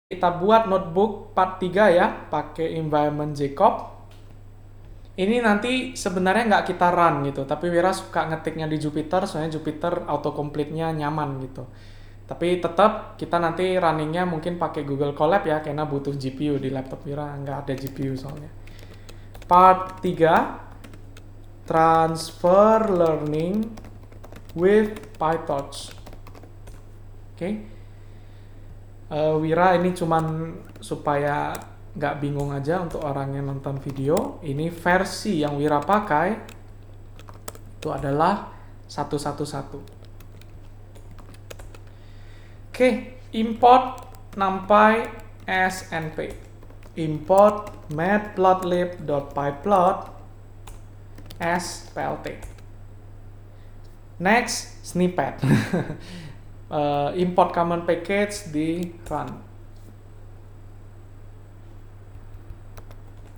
kita buat notebook part 3 ya, pakai environment Jacob. Ini nanti sebenarnya nggak kita run gitu, tapi Wira suka ngetiknya di Jupyter, soalnya Jupyter autocomplete-nya nyaman gitu. Tapi tetap kita nanti runningnya mungkin pakai Google Colab ya, karena butuh GPU di laptop Wira, nggak ada GPU soalnya. Part 3, transfer learning with PyTorch. Oke. Wira ini cuman supaya nggak bingung aja untuk orang yang nonton video. Ini versi yang Wira pakai itu adalah 111. Oke, import numpy snp, import matplotlib.pyplot as plt. Next, snippet. Import common package di run.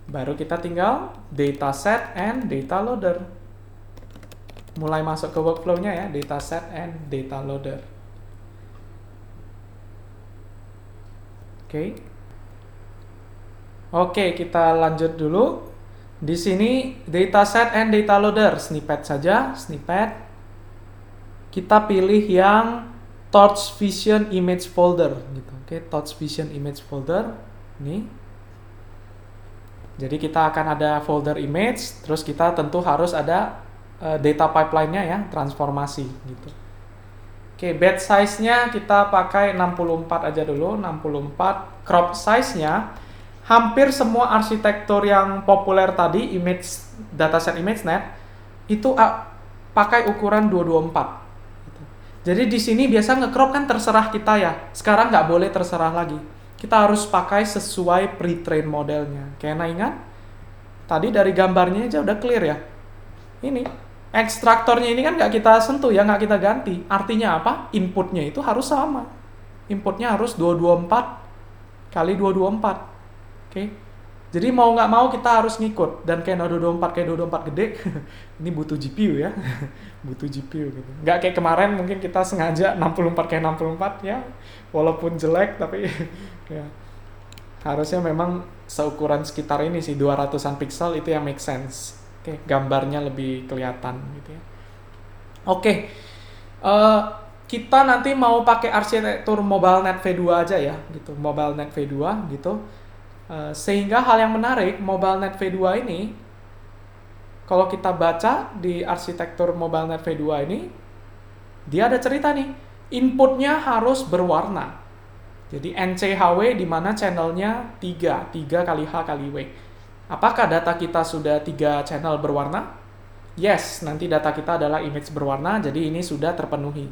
Baru kita tinggal dataset and data loader. Mulai masuk ke workflow-nya ya, dataset and data loader. Oke, kita lanjut dulu. Di sini dataset and data loader, snippet saja, snippet. Kita pilih yang Torch Vision Image Folder gitu. Oke, Torch Vision Image Folder. Ini. Jadi kita akan ada folder image, terus kita tentu harus ada data pipeline-nya ya, transformasi gitu. Oke, batch size-nya kita pakai 64 aja dulu, 64. Crop size-nya hampir semua arsitektur yang populer tadi, image dataset ImageNet itu pakai ukuran 224. Gitu. Jadi di sini biasa nge-crop kan terserah kita ya. Sekarang nggak boleh terserah lagi. Kita harus pakai sesuai pre-train modelnya. Kayaknya ingat? Tadi dari gambarnya aja udah clear ya. Ini ekstraktornya ini kan nggak kita sentuh ya, nggak kita ganti. Artinya apa? Inputnya itu harus sama. Inputnya harus 224 kali 224. Oke. Jadi mau nggak mau kita harus ngikut. Dan kayak 224 kayak 224 gede, ini butuh GPU ya. Butuh GPU gitu. Nggak kayak kemarin mungkin kita sengaja 64 kayak 64 ya. Walaupun jelek tapi ya. Harusnya memang seukuran sekitar ini sih, 200-an pixel itu yang make sense. Oke, gambarnya lebih kelihatan gitu ya. Oke, kita nanti mau pakai arsitektur MobileNet V2 aja ya, gitu. MobileNet V2 gitu. Sehingga hal yang menarik, MobileNet V2 ini, kalau kita baca di arsitektur MobileNet V2 ini, dia ada cerita nih, inputnya harus berwarna. Jadi NCHW di mana channelnya 3 kali H kali W. Apakah data kita sudah 3 channel berwarna? Yes, nanti data kita adalah image berwarna, jadi ini sudah terpenuhi.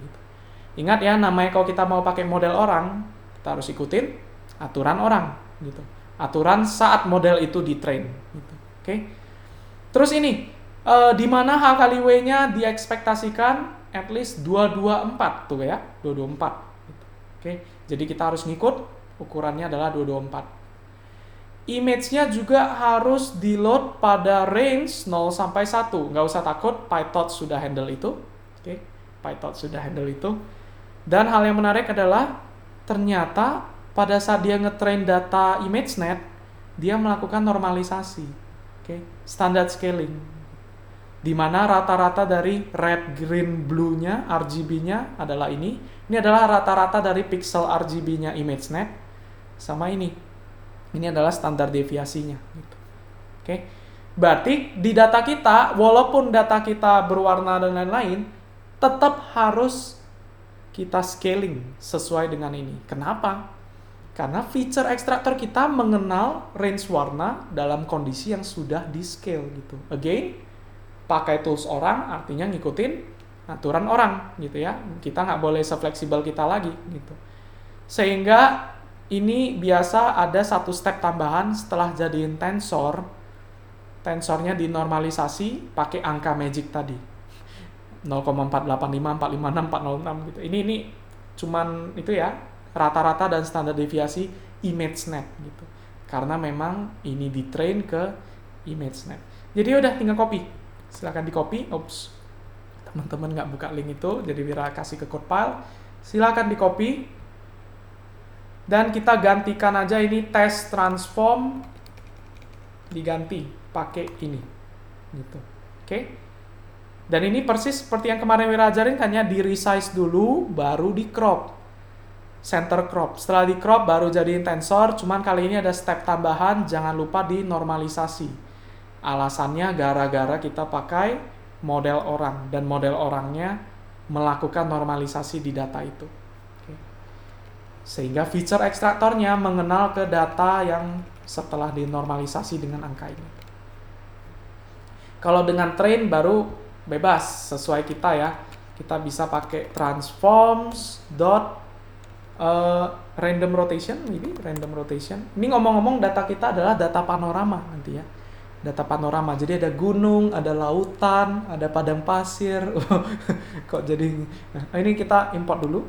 Ingat ya, namanya kalau kita mau pakai model orang, kita harus ikutin aturan orang. Gitu. Aturan saat model itu di-train. Gitu. Oke. Terus ini, di mana H kali W-nya diekspektasikan at least 224 tuh ya, 224. Gitu. Oke. Jadi kita harus ngikut, ukurannya adalah 224. Image-nya juga harus di-load pada range 0 sampai 1. Nggak usah takut, PyTorch sudah handle itu. Oke, PyTorch sudah handle itu. Dan hal yang menarik adalah, ternyata pada saat dia nge-train data ImageNet, dia melakukan normalisasi. Oke, standard scaling. Di mana rata-rata dari red, green, blue-nya, RGB-nya adalah ini. Ini adalah rata-rata dari pixel RGB-nya ImageNet sama ini. Ini adalah standar deviasinya. Gitu. Oke, berarti di data kita, walaupun data kita berwarna dan lain-lain, tetap harus kita scaling sesuai dengan ini. Kenapa? Karena feature ekstraktor kita mengenal range warna dalam kondisi yang sudah di-scale gitu. Again, pakai tools orang artinya ngikutin aturan orang gitu ya. Kita nggak boleh se-fleksibel kita lagi gitu. Sehingga ini biasa ada satu step tambahan setelah jadiin tensor. Tensornya dinormalisasi pakai angka magic tadi. 0,485, 456, 406 gitu. Ini cuman itu ya, rata-rata dan standar deviasi ImageNet gitu. Karena memang ini di-train ke ImageNet. Jadi udah tinggal copy. Silakan di copy. Oops, teman-teman nggak buka link itu, jadi Wira kasih ke code file. Silakan di copy. Dan kita gantikan aja ini test transform, diganti pakai ini gitu. Oke. Dan ini persis seperti yang kemarin Wira ajarin, hanya di resize dulu baru di crop. Center crop. Setelah di crop baru jadiin tensor, cuman kali ini ada step tambahan, jangan lupa di normalisasi. Alasannya gara-gara kita pakai model orang, dan model orangnya melakukan normalisasi di data itu. Oke. Sehingga feature ekstraktornya mengenal ke data yang setelah dinormalisasi dengan angka ini. Kalau dengan train baru bebas, sesuai kita ya. Kita bisa pakai transforms dot random rotation, ini random rotation. Ini ngomong-ngomong data kita adalah data panorama nanti ya. Data panorama. Jadi ada gunung, ada lautan, ada padang pasir. Kok jadi nah, ini kita import dulu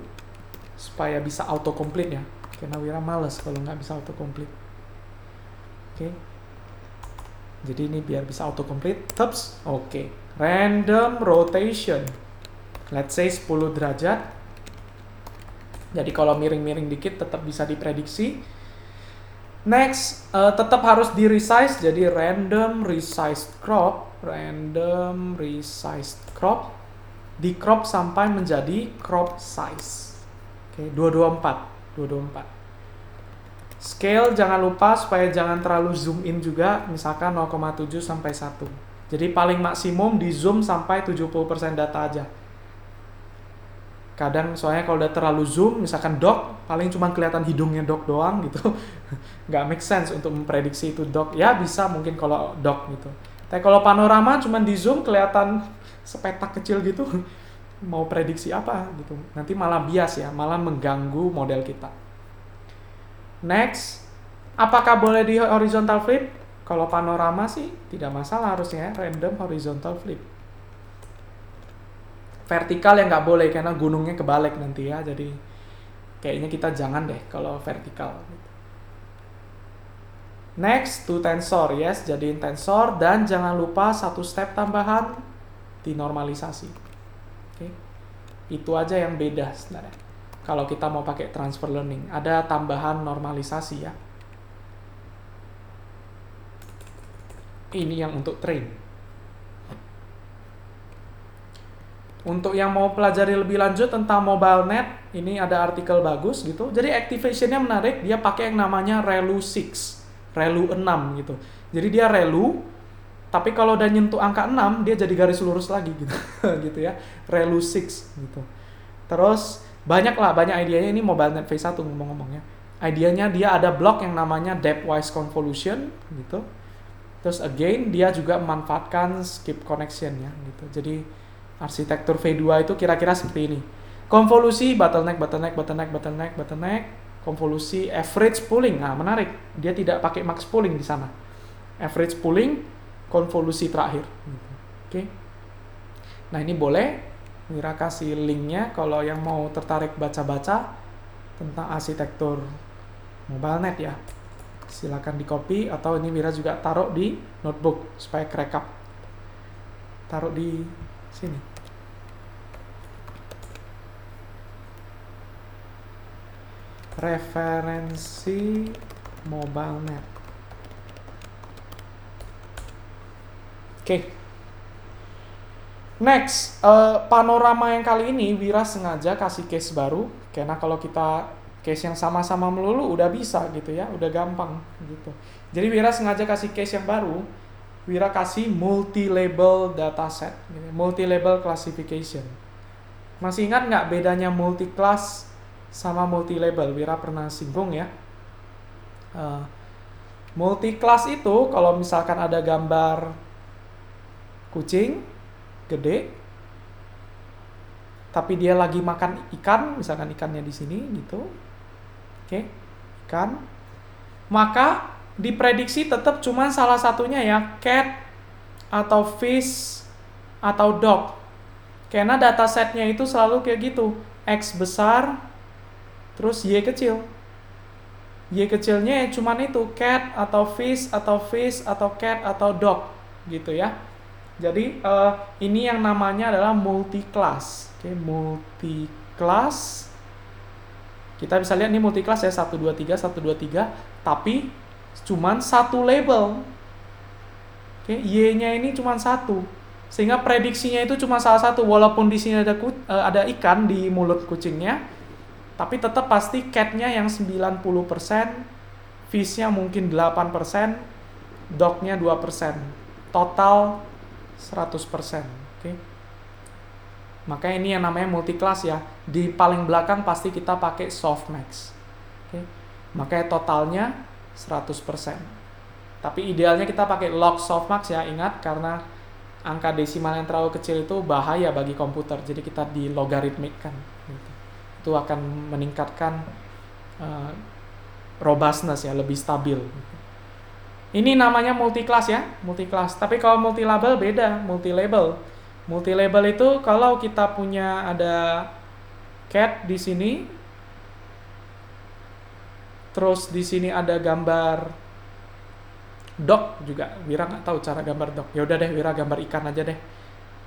supaya bisa autocomplete ya. Karena Wira males kalau nggak bisa autocomplete. Oke. Jadi ini biar bisa autocomplete. Teps. Oke. Random rotation. Let's say 10 derajat. Jadi kalau miring-miring dikit tetap bisa diprediksi. Next, tetap harus di resize, jadi random resized crop, di crop sampai menjadi crop size. Oke, 224. Scale jangan lupa supaya jangan terlalu zoom in juga, misalkan 0,7 sampai 1. Jadi paling maksimum di zoom sampai 70% data aja. Kadang soalnya kalau udah terlalu zoom, misalkan dog, paling cuma kelihatan hidungnya dog doang gitu. Nggak make sense untuk memprediksi itu dog. Ya bisa mungkin kalau dog gitu. Tapi kalau panorama cuma di zoom kelihatan sepetak kecil gitu. Mau prediksi apa gitu. Nanti malah bias ya, malah mengganggu model kita. Next, apakah boleh di horizontal flip? Kalau panorama sih tidak masalah harusnya, random horizontal flip. Vertikal yang nggak boleh karena gunungnya kebalik nanti ya, jadi kayaknya kita jangan deh kalau vertikal. Next, to tensor, yes, jadiin tensor dan jangan lupa satu step tambahan di normalisasi. Oke, itu aja yang beda sebenarnya. Kalau kita mau pakai transfer learning, ada tambahan normalisasi ya. Ini yang untuk train. Untuk yang mau pelajari lebih lanjut tentang MobileNet, ini ada artikel bagus gitu. Jadi activationnya menarik, dia pakai yang namanya ReLU 6, ReLU 6 gitu. Jadi dia ReLU, tapi kalau udah nyentuh angka 6, dia jadi garis lurus lagi gitu, gitu ya. ReLU 6 gitu. Terus banyak idenya, ini MobileNet V1 ngomong-ngomongnya. Idenya dia ada blok yang namanya depthwise convolution gitu. Terus again, dia juga memanfaatkan skip connection ya gitu. Jadi arsitektur V2 itu kira-kira seperti ini. Konvolusi, bottleneck, konvolusi, average pooling. Nah, menarik. Dia tidak pakai max pooling di sana. Average pooling, konvolusi terakhir. Oke. Nah, ini boleh. Wira kasih linknya kalau yang mau tertarik baca-baca tentang arsitektur MobileNet ya. Silakan di copy atau ini Wira juga taruh di notebook supaya kerekap. Taruh di sini. Referensi MobileNet. Oke. Next, panorama yang kali ini Wira sengaja kasih case baru karena kalau kita case yang sama-sama melulu udah bisa gitu ya, udah gampang gitu. Jadi Wira sengaja kasih case yang baru. Wira kasih multi-label dataset, multi-label classification. Masih ingat nggak bedanya multi-class sama multi-label? Wira pernah singgung ya. Multi-class itu kalau misalkan ada gambar kucing gede, tapi dia lagi makan ikan, misalkan ikannya di sini gitu, oke, ikan, maka diprediksi tetap cuma salah satunya ya, cat atau fish atau dog. Karena datasetnya itu selalu kayak gitu, X besar terus Y kecil. Y kecilnya cuma itu, cat atau fish atau cat atau dog gitu ya. Jadi ini yang namanya adalah multi-class. Oke, multi-class Kita bisa lihat ini multiclass ya, 123, tapi cuman satu label. Oke, Y-nya ini cuma satu. Sehingga prediksinya itu cuma salah satu, walaupun di sini ada ikan di mulut kucingnya, tapi tetap pasti cat-nya yang 90%, fish-nya mungkin 8%, dog-nya 2%. Total 100%. Oke. Maka ini yang namanya multiclass ya. Di paling belakang pasti kita pakai softmax. Oke. Makanya totalnya 100%. Tapi idealnya kita pakai log softmax ya, ingat, karena angka desimal yang terlalu kecil itu bahaya bagi komputer. Jadi kita di logaritmikkan. Gitu. Itu akan meningkatkan robustness ya, lebih stabil. Ini namanya multiclass ya, multiclass. Tapi kalau multilabel beda, multilabel. Multilabel itu kalau kita punya ada cat di sini, terus di sini ada gambar dog juga. Wira nggak tahu cara gambar dog. Ya udah deh, Wira gambar ikan aja deh.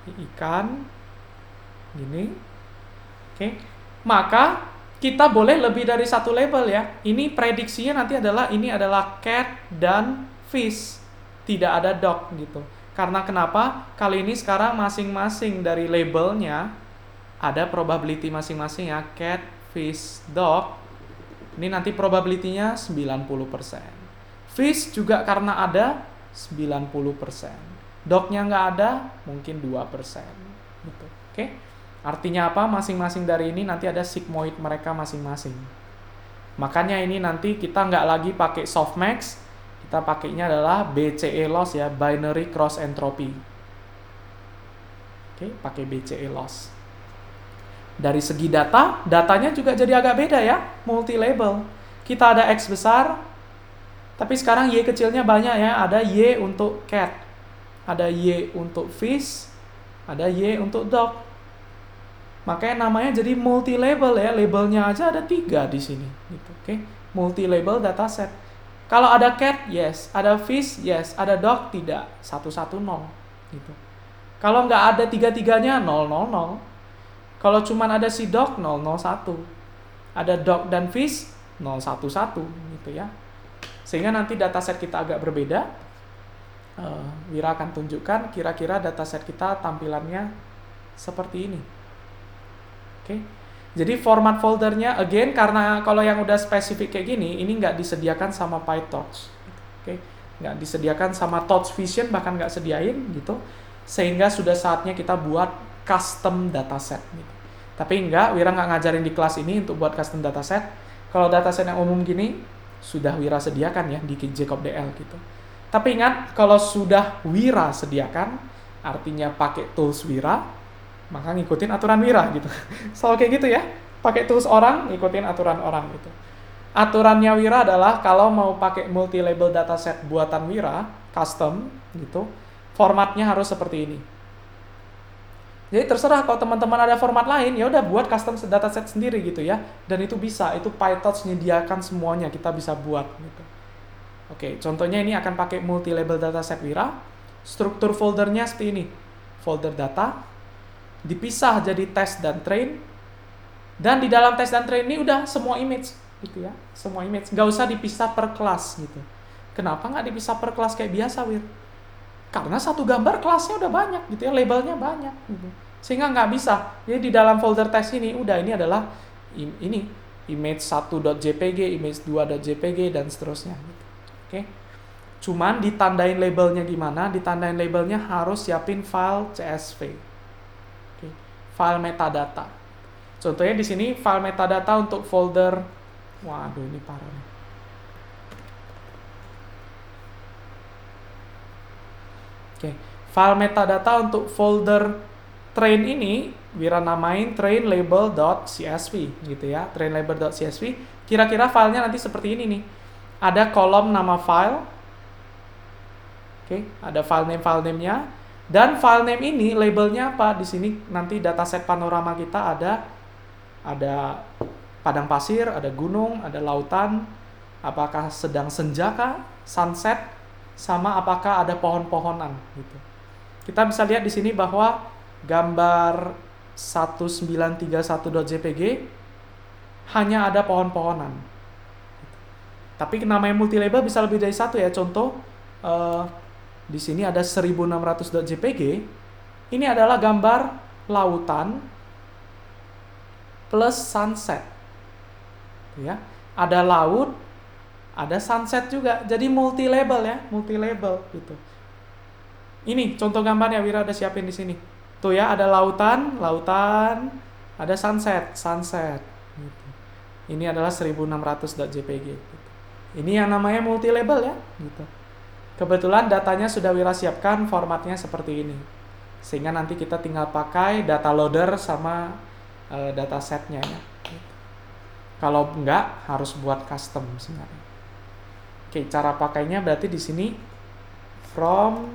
Ikan, gini. Oke. Maka kita boleh lebih dari satu label ya. Ini prediksinya nanti ini adalah cat dan fish. Tidak ada dog gitu. Karena kenapa? Kali ini sekarang masing-masing dari labelnya ada probability masing-masing ya. Cat, fish, dog. Ini nanti probability-nya 90%. Fish juga karena ada 90%. Dog-nya nggak ada, mungkin 2%. Gitu. Oke? Artinya apa? Masing-masing dari ini nanti ada sigmoid mereka masing-masing. Makanya ini nanti kita nggak lagi pakai softmax, kita pakainya adalah BCE loss ya, binary cross entropy. Oke, pakai BCE loss. Dari segi datanya juga jadi agak beda ya, multi-label. Kita ada X besar, tapi sekarang Y kecilnya banyak ya, ada Y untuk cat, ada Y untuk fish, ada Y untuk dog. Makanya namanya jadi multi-label ya, labelnya aja ada 3 di sini. Gitu, oke? Multi-label dataset. Kalau ada cat, yes. Ada fish, yes. Ada dog, tidak. 110. Gitu. Kalau nggak ada 3-3-nya, 000. Kalau cuma ada si dog, 001. Ada dog dan fish, 011. Gitu ya. Sehingga nanti dataset kita agak berbeda. Wira akan tunjukkan kira-kira dataset kita tampilannya seperti ini. Oke. Jadi format foldernya, again, karena kalau yang udah spesifik kayak gini, ini nggak disediakan sama PyTorch. Oke. Nggak disediakan sama Torch Vision, bahkan nggak sediain gitu. Sehingga sudah saatnya kita buat custom dataset. Gitu. Tapi Wira nggak ngajarin di kelas ini untuk buat custom dataset. Kalau dataset yang umum gini, sudah Wira sediakan ya di Jacob DL gitu. Tapi ingat, kalau sudah Wira sediakan, artinya pakai tools Wira, maka ngikutin aturan Wira gitu. Selalu kayak gitu ya. Pakai tools orang, ngikutin aturan orang gitu. Aturannya Wira adalah kalau mau pakai multi-label dataset buatan Wira, custom gitu, formatnya harus seperti ini. Jadi terserah kalau teman-teman ada format lain, ya udah buat custom dataset sendiri gitu ya. Dan itu bisa, itu PyTorch menyediakan semuanya, kita bisa buat gitu. Oke, contohnya ini akan pakai multi-label dataset Wira. Struktur foldernya seperti ini. Folder data, dipisah jadi test dan train, dan di dalam test dan train ini udah semua image gitu ya, semua image, nggak usah dipisah per kelas gitu. Kenapa nggak dipisah per kelas kayak biasa, Wir? Karena satu gambar kelasnya udah banyak gitu ya, labelnya banyak gitu, sehingga nggak bisa. Jadi di dalam folder test ini udah, ini adalah ini image 1.jpg, image 2.jpg dan seterusnya gitu. Oke. Cuman ditandain labelnya gimana? Ditandain labelnya harus siapin file CSV. File metadata. Contohnya di sini file metadata untuk folder, waduh ini parah nih. Oke, file metadata untuk folder train ini Wira namain train label.csv gitu ya, train label.csv. Kira-kira filenya nanti seperti ini nih. Ada kolom nama file. Oke, ada file name-nya. Dan file name ini labelnya apa? Di sini nanti dataset panorama kita ada padang pasir, ada gunung, ada lautan, apakah sedang senja kah, sunset, sama apakah ada pohon-pohonan gitu. Kita bisa lihat di sini bahwa gambar 1931.jpg hanya ada pohon-pohonan. Tapi namanya multi-label bisa lebih dari satu ya. Contoh, di sini ada 1600.jpg. Ini adalah gambar lautan plus sunset. Ya, ada laut, ada sunset juga. Jadi multi-label ya, multi-label gitu. Ini contoh gambarnya, Wira ada siapin di sini. Tuh ya, ada lautan, ada sunset. Gitu. Ini adalah 1600.jpg. Gitu. Ini yang namanya multi-label ya, gitu. Kebetulan datanya sudah Wira siapkan, formatnya seperti ini. Sehingga nanti kita tinggal pakai data loader sama datasetnya ya. Gitu. Kalau enggak, harus buat custom sebenarnya. Oke, cara pakainya berarti di sini from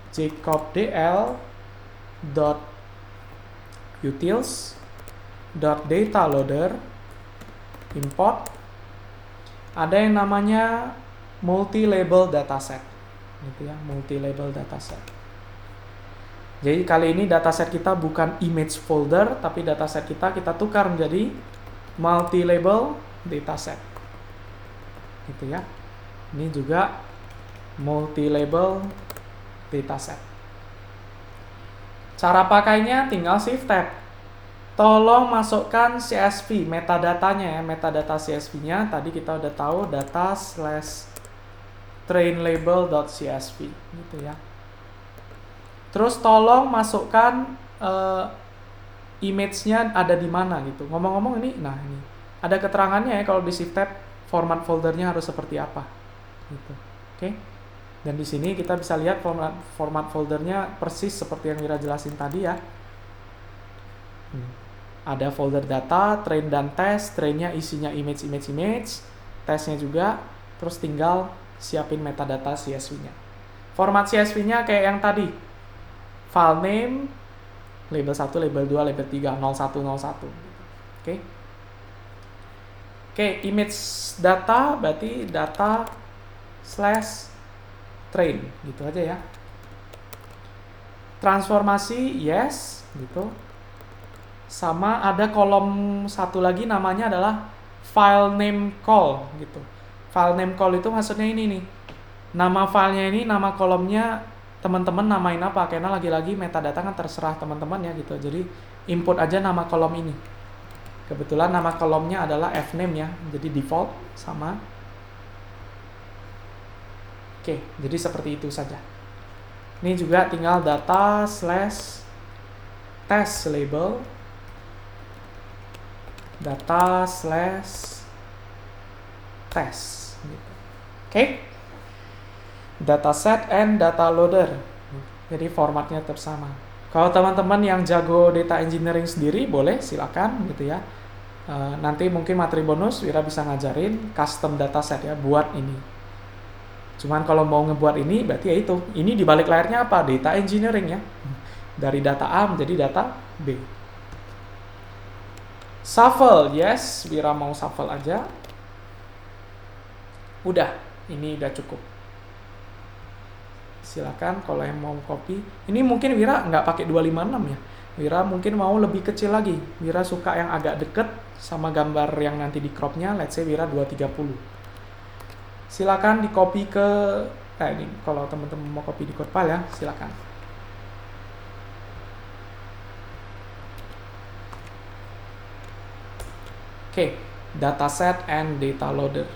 jacobdl.utils.dataloader import ada yang namanya multi-label dataset, gitu ya, multi-label dataset. Jadi kali ini dataset kita bukan image folder, tapi dataset kita tukar menjadi multi-label dataset, gitu ya. Ini juga multi-label dataset. Cara pakainya tinggal shift tab. Tolong masukkan CSV, metadatanya ya, metadata CSV-nya. Tadi kita udah tahu data/trainLabel.csv gitu ya. Terus tolong masukkan image-nya ada di mana gitu. Ngomong-ngomong ini, nah ini ada keterangannya ya kalau di shift tab format foldernya harus seperti apa gitu. Oke. Dan di sini kita bisa lihat format foldernya persis seperti yang Wira jelasin tadi ya. Ada folder data, train dan test, trainnya isinya image, testnya juga, terus tinggal siapin metadata CSV-nya. Format CSV-nya kayak yang tadi, file name, label 1, label 2, label 3, 0101. Oke, image data berarti data/train, gitu aja ya. Transformasi, yes, gitu. Sama ada kolom satu lagi namanya adalah file name call gitu. File name call itu maksudnya ini nih. Nama filenya ini, nama kolomnya teman-teman namain apa? Karena lagi-lagi metadata kan terserah teman-teman ya gitu. Jadi input aja nama kolom ini. Kebetulan nama kolomnya adalah fname ya. Jadi default sama. Oke, jadi seperti itu saja. Ini juga tinggal data/test label, data/test gitu. Oke. Dataset and data loader. Jadi formatnya tetap sama. Kalau teman-teman yang jago data engineering sendiri boleh silakan gitu ya. Nanti mungkin materi bonus Wira bisa ngajarin custom dataset ya buat ini. Cuman kalau mau ngebuat ini berarti ya itu. Ini di balik layarnya apa? Data engineering ya. Dari data A menjadi data B. Shuffle, yes, Wira mau shuffle aja. Udah, ini udah cukup. Silakan kalau yang mau copy. Ini mungkin Wira nggak pakai 256 ya. Wira mungkin mau lebih kecil lagi. Wira suka yang agak deket sama gambar yang nanti di cropnya. Let's say Wira 230. Silakan di copy ke ini kalau teman-teman mau copy di code file ya, silakan. Oke, dataset and data loader.